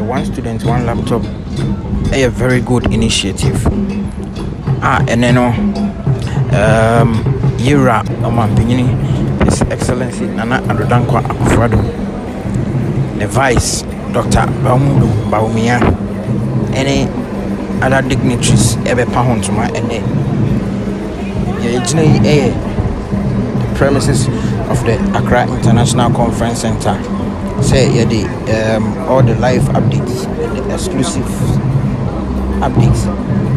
one student, one laptop, a very good initiative. And then Yura Omampini, His Excellency Nana Adodankwa Akuffo Addo, the Vice Dr. Bawumia, any other dignitaries ever pound to my the premises of the Accra International Conference Center. Say all the live updates and the exclusive updates,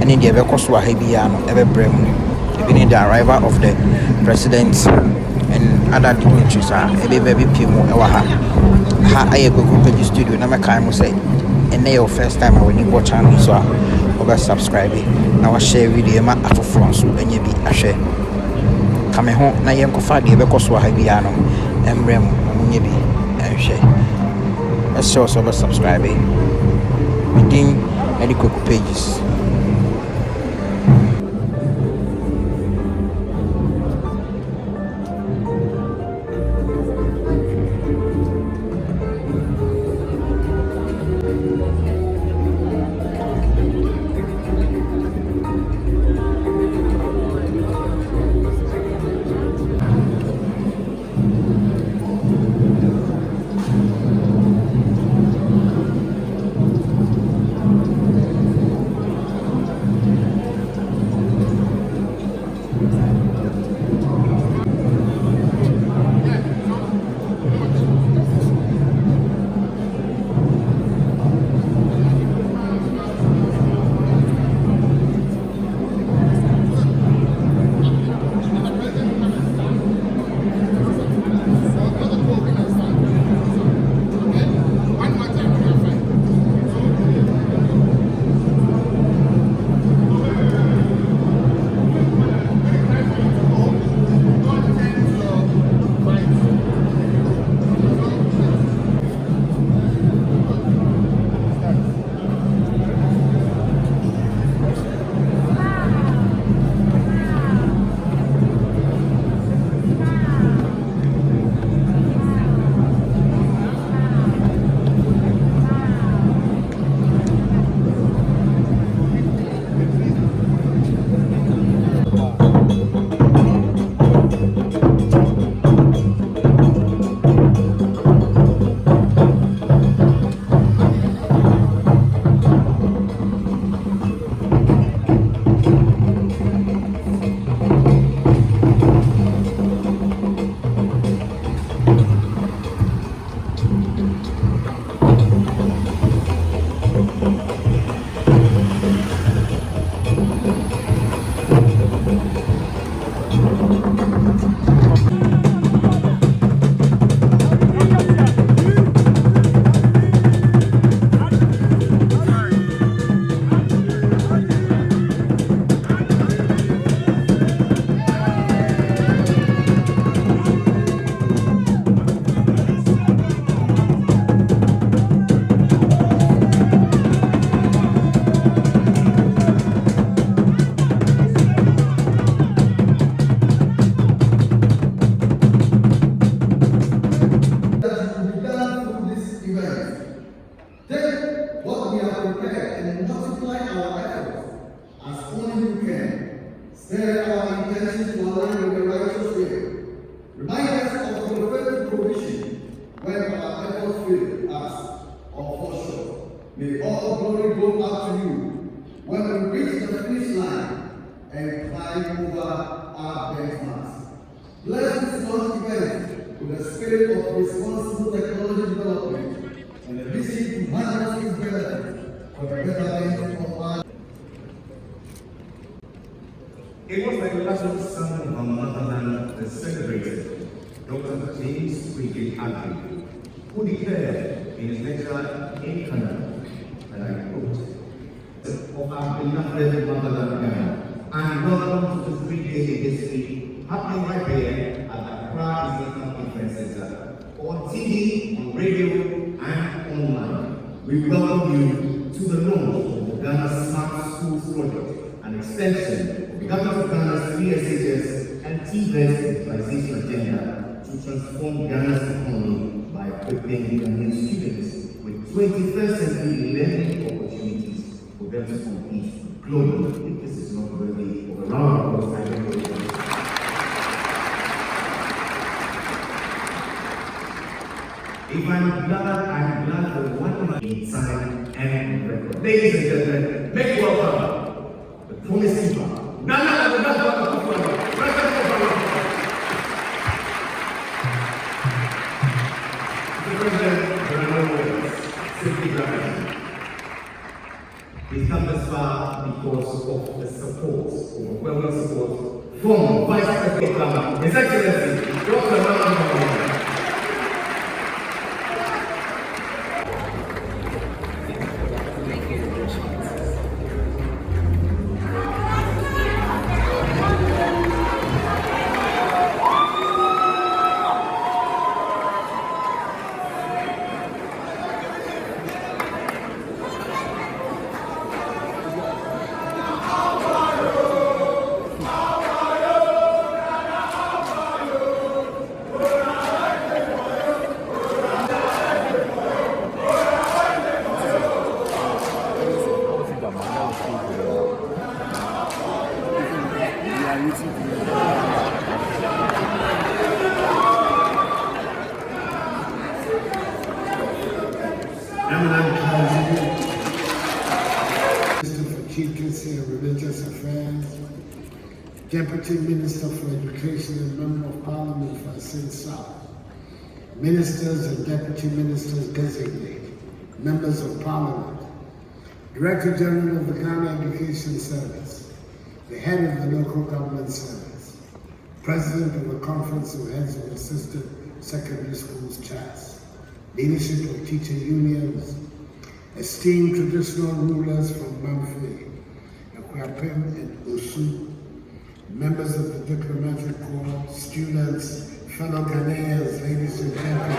and in the ever Koswahibiano, ever Brem, even the arrival of the president and other dignitaries are a baby Pimo Ewaha. I go to the studio, Namaka say, and they first time I will need watch channel so over subscribing. Now I share video ma after France and you be a share. Come home, na yam kofa de be koso Habiano, Embrem, Munyebi, and share. Let's show us over subscribing within any quick pages. May all glory go back to you when we reach the finish line and climb over our benchmarks. Bless this launch event with the spirit of responsible technology development and a vision to harness its benefit for the betterment of our. It was like the last son of our motherland that celebrated Dr. James Addo, who declared in his lecture in Canada, and I quote, of our beloved motherland Ghana, and welcome to the 3-day history happening right here at the Accra International Conference Center, on TV, on radio, and online. We welcome you to the launch of the Ghana Smart Schools Project, an extension of the Government of Ghana's PSHS and TVET digitalization agenda to transform Ghana's economy by equipping Ghanaian students with 21st century learning opportunities for them to compete globally. This is not worthy of a round of applause. If I'm glad for one man inside and record. Ladies and gentlemen, make welcome the promising man, Nana Akuffo Addo. President, there are no words, simply gratitude. We've come this far because of the support, overwhelming support from Vice President, His Excellency, Dr. Bawumia. Minister for Chieftaincy and Religious Affairs, Deputy Minister for Education and Member of Parliament for Assin South, Ministers and Deputy Ministers designate, Members of Parliament, Director General of the Ghana Education Service, the Head of the Local Government Service, President of the Conference of Heads of Assistant Secondary Schools CHAS, leadership of teacher unions, esteemed traditional rulers from Mamfe, Akuffo and Osu, members of the diplomatic corps, students, fellow Ghanaians, ladies and gentlemen.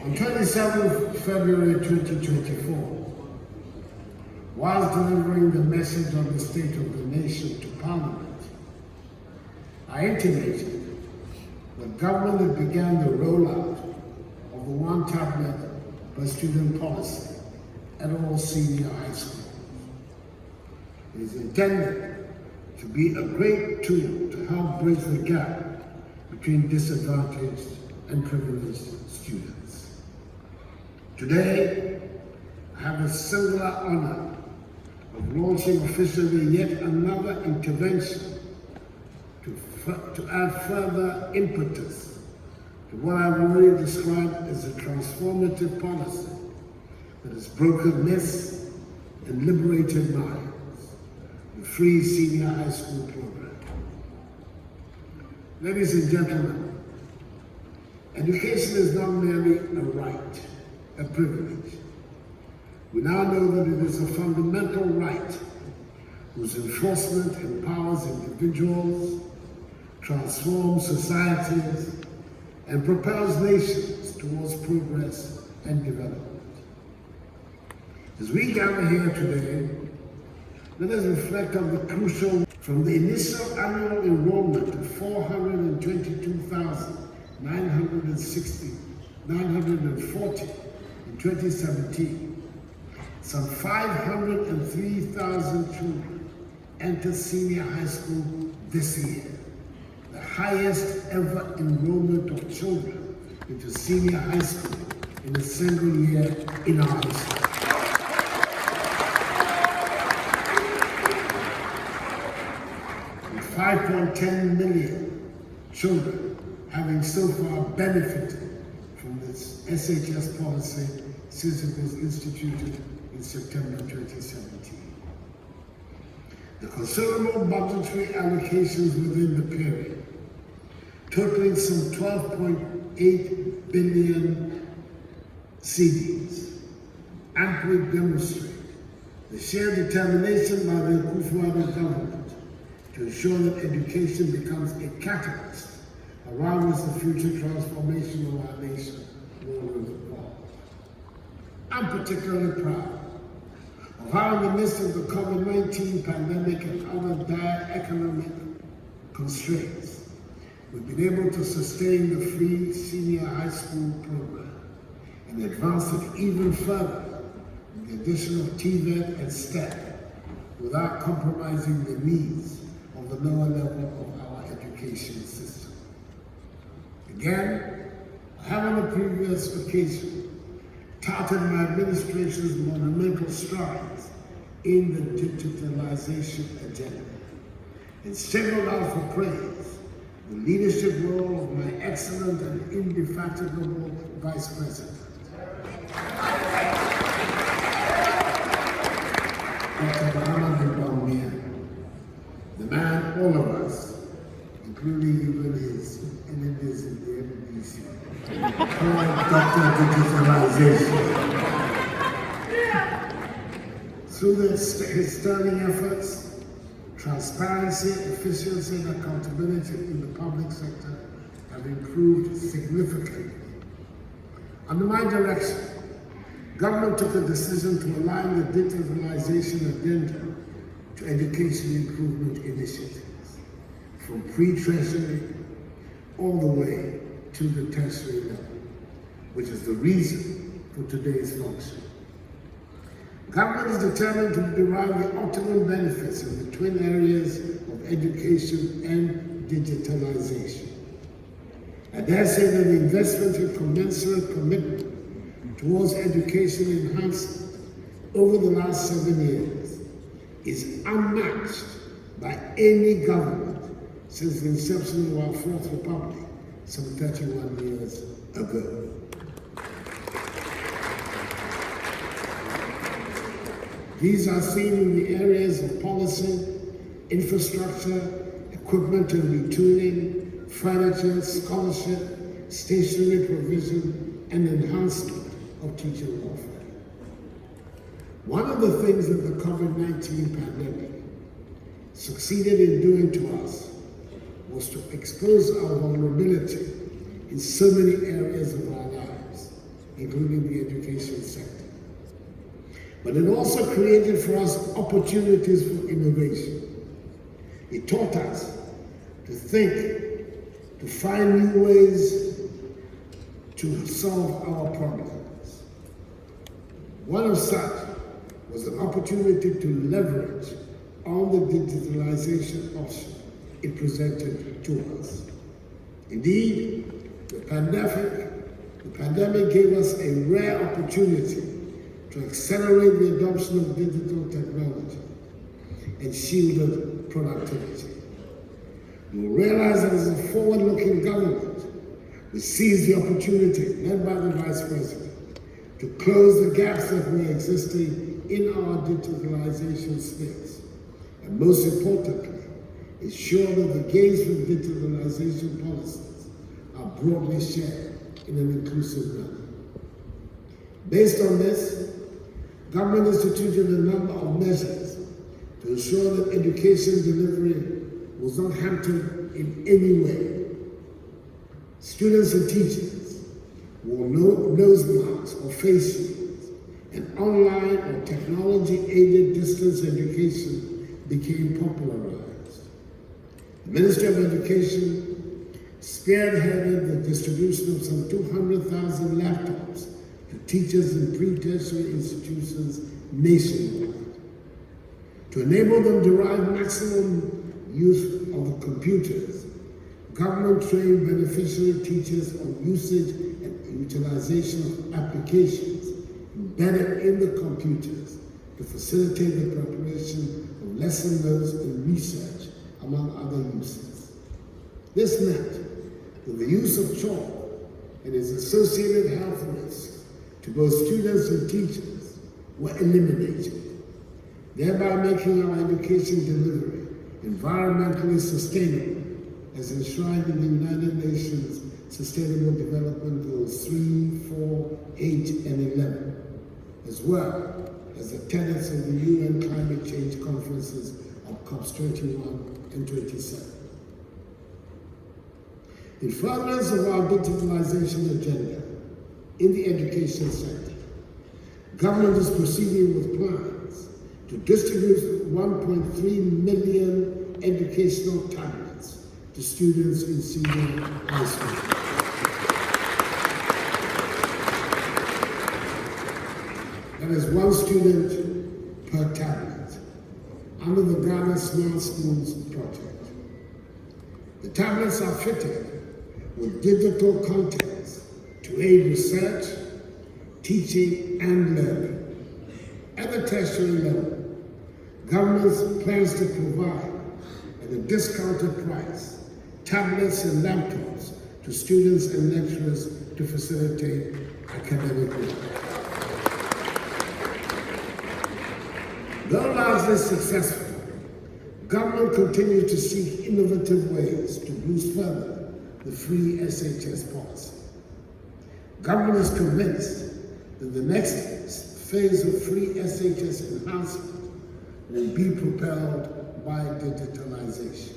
On 27th February 2024, whilst delivering the message on the state of the nation to Parliament, I intimated the government that began the rollout of the one tablet per student policy at all senior high schools. It is intended to be a great tool to help bridge the gap between disadvantaged and privileged students. Today, I have the singular honor of launching officially yet another intervention to add further impetus to what I've already described as a transformative policy that has broken myths and liberated minds, the free senior high school program. Ladies and gentlemen, education is not merely a right, a privilege. We now know that it is a fundamental right whose enforcement empowers individuals, transforms societies, and propels nations towards progress and development. As we gather here today, let us reflect on the crucial, from the initial annual enrollment of 422,940 in 2017, some 503,000 children enter senior high school this year, the highest ever enrollment of children into senior high school in a single year in our history. With 5.10 million children having so far benefited from this SHS policy since it was instituted in September 2017. The considerable budgetary allocations within the period, totaling some 12.8 billion cedis, amply demonstrate the shared determination by the Akuffo Addo government to ensure that education becomes a catalyst around which the future transformation of our nation will revolve. I'm particularly proud of how, in the midst of the COVID-19 pandemic and other dire economic constraints, we've been able to sustain the free senior high school program and advance it even further with the addition of TVET and STEP without compromising the needs of the lower level of our education system. Again, I have on a previous occasion touted my administration's monumental strides in the digitalization agenda and singled out for praise the leadership role of my excellent and indefatigable Vice President, Dr. Bawumia, the man all of us, including even his enemies in the MDC, called Dr. Digitalization. Through his sterling efforts, transparency, efficiency, and accountability in the public sector have improved significantly. Under my direction, government took a decision to align the digitalization agenda to education improvement initiatives, from pre-treasury all the way to the tertiary level, which is the reason for today's function. Government is determined to derive the optimum benefits of the twin areas of education and digitalization. I dare say that the investment and commensurate commitment towards education enhancement over the last 7 years is unmatched by any government since the inception of our Fourth Republic some 31 years ago. These are seen in the areas of policy, infrastructure, equipment and retooling, furniture, scholarship, stationery provision, and enhancement of teacher welfare. One of the things that the COVID-19 pandemic succeeded in doing to us was to expose our vulnerability in so many areas of our lives, including the education sector. But it also created for us opportunities for innovation. It taught us to think, to find new ways to solve our problems. One of such was an opportunity to leverage on the digitalization option it presented to us. Indeed, the pandemic gave us a rare opportunity to accelerate the adoption of digital technology and shielded productivity. You will realize that as a forward-looking government, we seized the opportunity, led by the Vice President, to close the gaps that were existing in our digitalization space, and most importantly, ensure that the gains from digitalization policies are broadly shared in an inclusive manner. Based on this, government instituted a number of measures to ensure that education delivery was not hampered in any way. Students and teachers wore nose masks or face shields, and online or technology-aided distance education became popularized. The Ministry of Education spearheaded the distribution of some 200,000 laptops to teachers in pre-tertiary institutions nationwide. To enable them to derive maximum use of the computers, government trained beneficiary teachers on usage and utilization of applications embedded in the computers to facilitate the preparation of lesson notes and research, among other uses. This meant that the use of chalk and its associated health risks to both students and teachers were eliminated, thereby making our education delivery environmentally sustainable as enshrined in the United Nations Sustainable Development Goals 3, 4, 8, and 11, as well as the tenets of the UN climate change conferences of COPs 21 and 27. In furtherance of our digitalization agenda in the education sector, government is proceeding with plans to distribute 1.3 million educational tablets to to students in senior high school. That is one student per tablet under the Ghana Smart Schools project. The tablets are fitted with digital contents to aid research, teaching, and learning. At the tertiary level, government plans to provide at a discounted price tablets and laptops to students and lecturers to facilitate academic work. Though largely successful, government continues to seek innovative ways to boost further the free SHS policy. Government is convinced that the next phase of free SHS enhancement will be propelled by digitalization.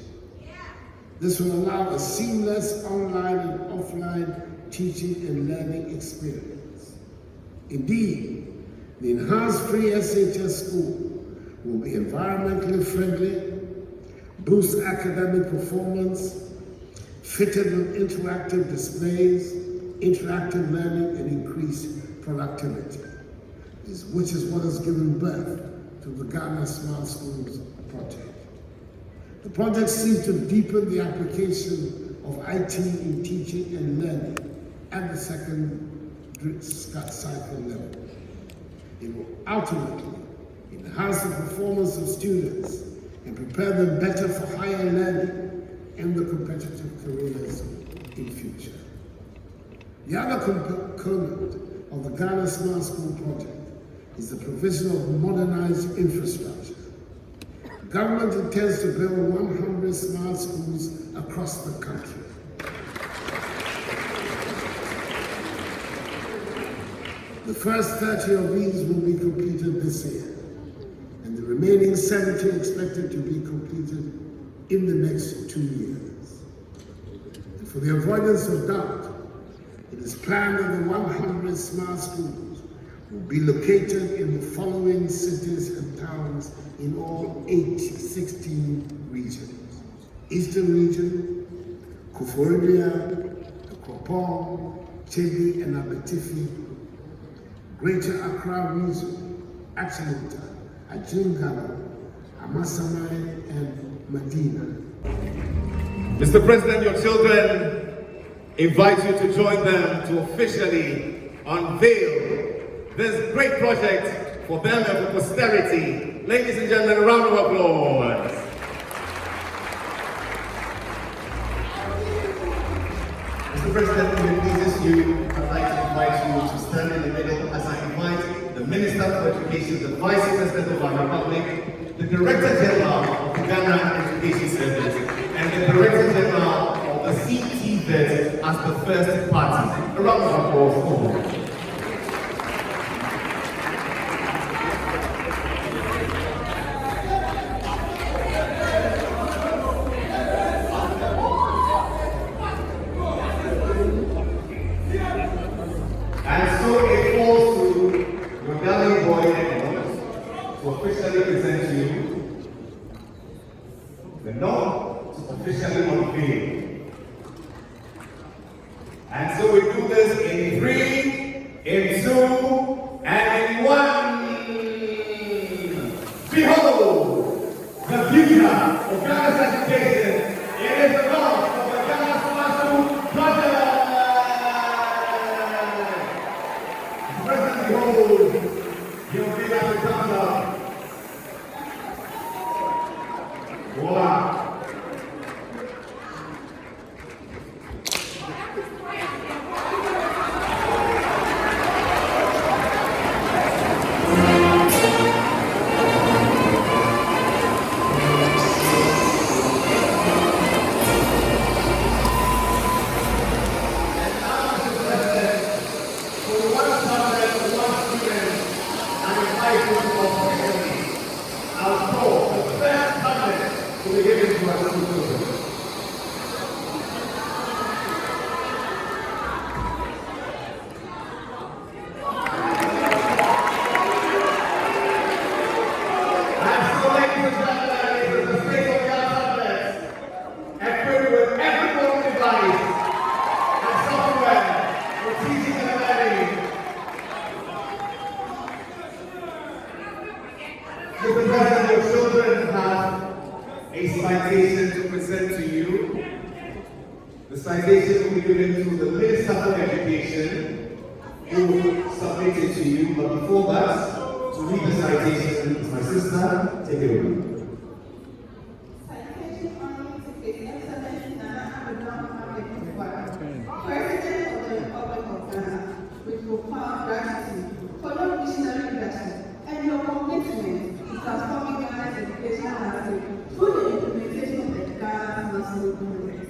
This will allow a seamless online and offline teaching and learning experience. Indeed, the enhanced free SHS school will be environmentally friendly, boost academic performance, fitted with interactive displays, interactive learning, and increase productivity, which is what has given birth to the Ghana Smart Schools project. The project seeks to deepen the application of IT in teaching and learning at the secondary cycle level. It will ultimately enhance the performance of students and prepare them better for higher learning and the competitive careers in future. The other component of the Ghana Smart School project is the provision of modernized infrastructure. Government intends to build 100 smart schools across the country. The first 30 of these will be completed this year, and the remaining 70 expected to be completed in the next 2 years. And for the avoidance of doubt, it is planned that the 100 smart schools will be located in the following cities and towns in all 16 regions: Eastern Region, Akuffo, Akuffo, Chedi, and Abetifi; Greater Accra Region, Achimota, Ajingalo, Amasamai, and Medina. Mr. President, your children invite you to join them to officially unveil this great project for them and for posterity. Ladies and gentlemen, a round of applause. Mr. President, if it pleases you, I'd like to invite you to stand in the middle as I invite the Minister for Education, the Vice President of our Republic, the Director General of the Ghana Education Service, and the Director General of the CTVET as the first party. A round of applause for them. Officially present to you the note to officially unveil. And so we do this in 3, in 2, and in 1. Behold, the future of Ghana's education. It is the launch of the Ghana Smart School project. President, behold, you'll be at the top. Voila! One student, and I a citation to present to you. The citation will be given to the Minister of Education, who will submit it to you. But before that, to read the citation is my sister. Take it away. Citation on to His Excellency Nana Akuffo President of the Republic of Ghana, with profound gratitude for your visionary leadership and your commitment to transforming Ghana's educational landscape through the implementation of the Ghana's national programs.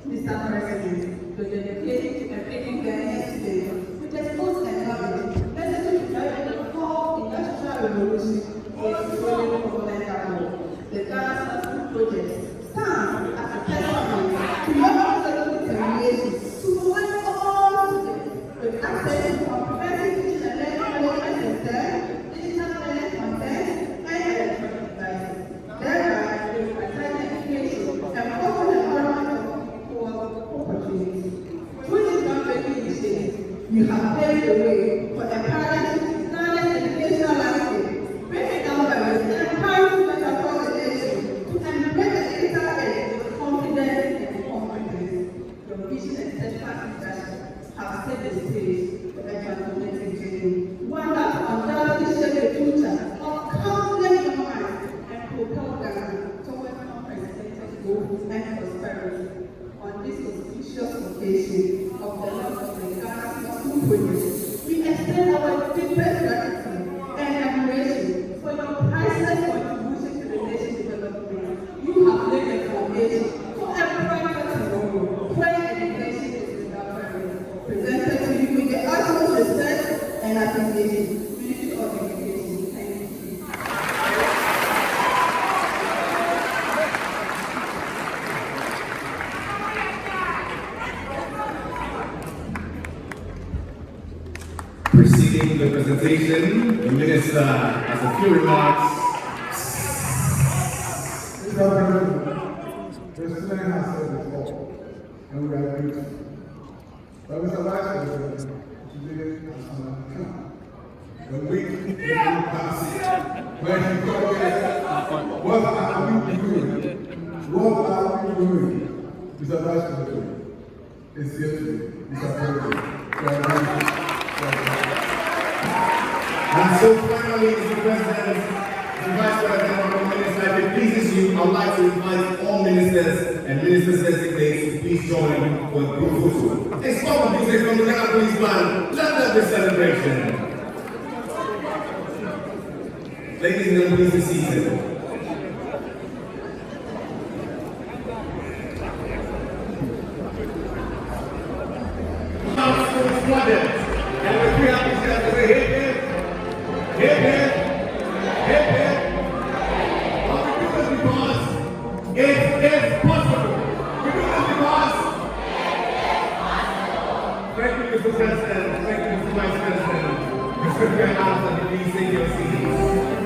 Mr. President, your dedication to equipping Ghanaians today with the skills and knowledge necessary to drive the fourth industrial revolution is truly commendable. The Ghana's national project stands as a testament to your absolute determination to provide all students with access to comprehensive teaching and learning programs in STEM, digital learning content, and electronic devices. Thereby, democratizing education and fostering an environment of equal opportunity. Through this groundbreaking initiative, you have paved the way for empowering Ghana's educational landscape, breaking down barriers and empowering students across the nation to embrace the digital age with confidence and competence. Your vision and steadfast leadership have set the stage for a transformative journey, one that undoubtedly shape the future of countless young minds and propel Ghana towards unprecedented growth and prosperity. On this auspicious occasion of the launch of the Ghana National Project, we extend our deepest gratitude and admiration for your priceless contribution to the nation's development. You have laid the foundation for a brighter tomorrow where education is without barriers. Presented to you with the utmost respect and appreciation. Ministry of Education. Thank you. Preceding the presentation, the Minister has a few remarks. Mr. President, President has said before, and we are grateful. But Mr. Vice President, today has come. The week will pass when you go there. What are we doing? What are we doing? Mr. Vice President, it's here today. Mr. President, we are grateful. And so finally, Mr. President, the Vice President of the Minister, if it pleases you, I would like to invite all ministers and ministers designated to please join for a group photo. A song of music from the Ghana Police Band. Let that be celebration. Ladies and gentlemen, please be seated. And we're three happy to say hip hip, hip hip, hip hip. But we do this because it's possible. We do this because thank you, Mr. President. Thank you, Mr. Vice President. Mr. President, please take your seats.